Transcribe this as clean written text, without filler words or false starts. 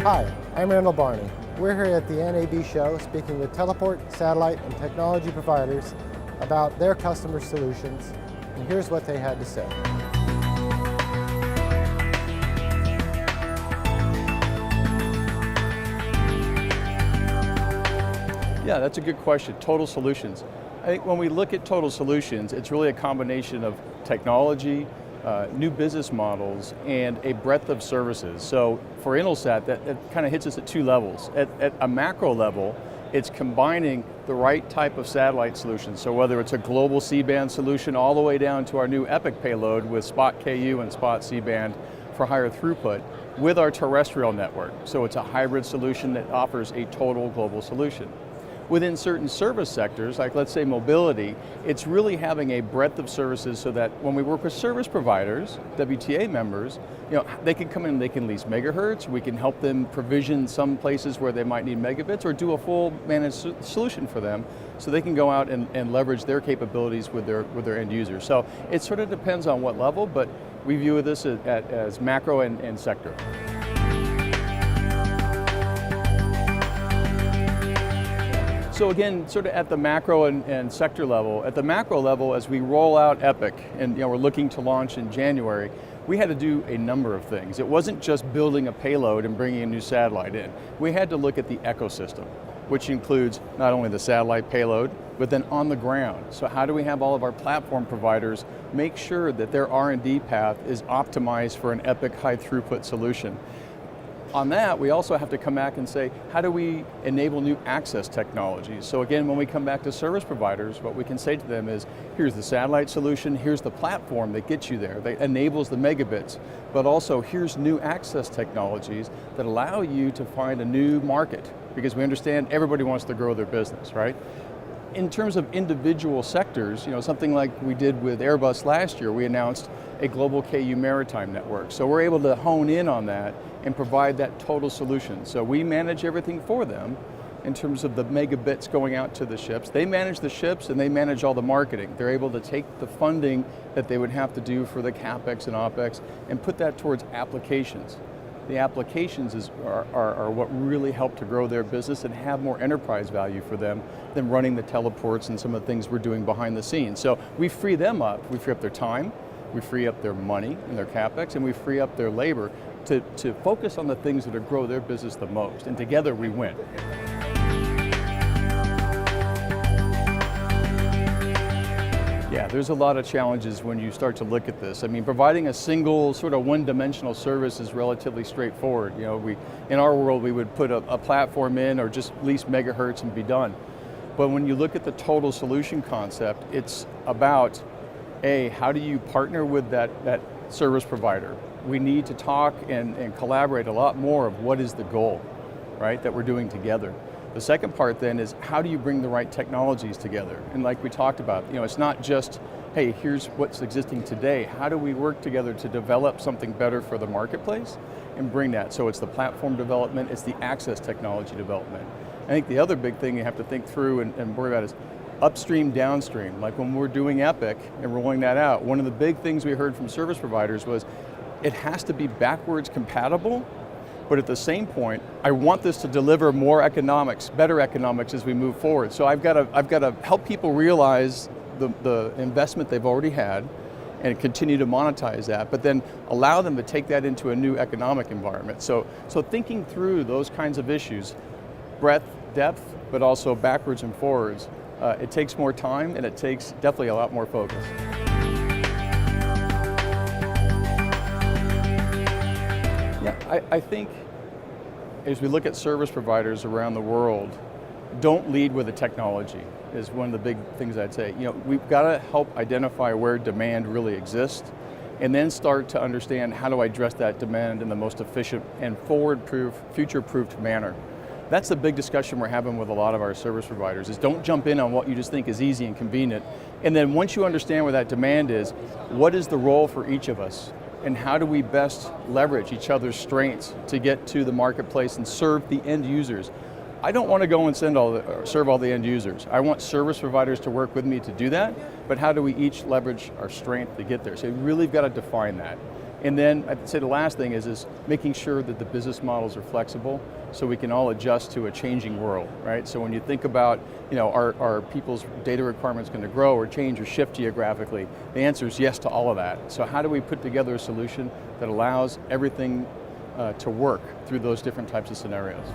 Hi, I'm Randall Barney. We're here at the NAB show speaking with teleport, satellite, and technology providers about their customer solutions, and here's what they had to say. Yeah, that's a good question. Total solutions. I think when we look at total solutions, it's really a combination of technology, new business models, and a breadth of services. So for Intelsat, that kind of hits us at two levels. At a macro level, it's combining the right type of satellite solutions. So whether it's a global C-band solution all the way down to our new Epic payload with Spot KU and Spot C-band for higher throughput with our terrestrial network. So it's a hybrid solution that offers a total global solution. Within certain service sectors, like let's say mobility, it's really having a breadth of services so that when we work with service providers, WTA members, they can come in and they can lease megahertz, we can help them provision some places where they might need megabits or do a full managed solution for them so they can go out and leverage their capabilities with their end users. So it sort of depends on what level, but we view this as macro and sector. So again, sort of at the macro and sector level, at the macro level, as we roll out Epic, and we're looking to launch in January, we had to do a number of things. It wasn't just building a payload and bringing a new satellite in. We had to look at the ecosystem, which includes not only the satellite payload, but then on the ground. So how do we have all of our platform providers make sure that their R&D path is optimized for an Epic high throughput solution? On that, we also have to come back and say, how do we enable new access technologies? So again, when we come back to service providers, what we can say to them is, here's the satellite solution, here's the platform that gets you there, that enables the megabits, but also here's new access technologies that allow you to find a new market, because we understand everybody wants to grow their business, right? In terms of individual sectors, something like we did with Airbus last year, we announced a global KU maritime network. So we're able to hone in on that and provide that total solution. So we manage everything for them in terms of the megabits going out to the ships. They manage the ships and they manage all the marketing. They're able to take the funding that they would have to do for the CapEx and OpEx and put that towards applications. The applications are what really help to grow their business and have more enterprise value for them than running the teleports and some of the things we're doing behind the scenes. So we free them up, we free up their time, we free up their money and their CapEx, and we free up their labor to focus on the things that grow their business the most, and together we win. Yeah, there's a lot of challenges when you start to look at this. I mean, providing a single sort of one-dimensional service is relatively straightforward. In our world, we would put a platform in or just lease megahertz and be done. But when you look at the total solution concept, it's about, how do you partner with that service provider? We need to talk and collaborate a lot more of what is the goal, right, that we're doing together. The second part then is how do you bring the right technologies together? And like we talked about, it's not just, hey, here's what's existing today. How do we work together to develop something better for the marketplace and bring that? So it's the platform development, it's the access technology development. I think the other big thing you have to think through and worry about is upstream, downstream. Like when we're doing Epic and rolling that out, one of the big things we heard from service providers was it has to be backwards compatible, but at the same point, I want this to deliver more economics, better economics as we move forward. So I've got to help people realize the investment they've already had and continue to monetize that, but then allow them to take that into a new economic environment. So thinking through those kinds of issues, breadth, depth, but also backwards and forwards, it takes more time and it takes definitely a lot more focus. Yeah, I think as we look at service providers around the world, don't lead with the technology is one of the big things I'd say. We've got to help identify where demand really exists and then start to understand how do I address that demand in the most efficient and forward-proof, future-proofed manner. That's the big discussion we're having with a lot of our service providers is don't jump in on what you just think is easy and convenient. And then once you understand where that demand is, what is the role for each of us? And how do we best leverage each other's strengths to get to the marketplace and serve the end users? I don't want to go and serve all the end users. I want service providers to work with me to do that, but how do we each leverage our strength to get there? So you really got to define that. And then I'd say the last thing is making sure that the business models are flexible so we can all adjust to a changing world, right? So when you think about, are people's data requirements going to grow or change or shift geographically? The answer is yes to all of that. So how do we put together a solution that allows everything to work through those different types of scenarios?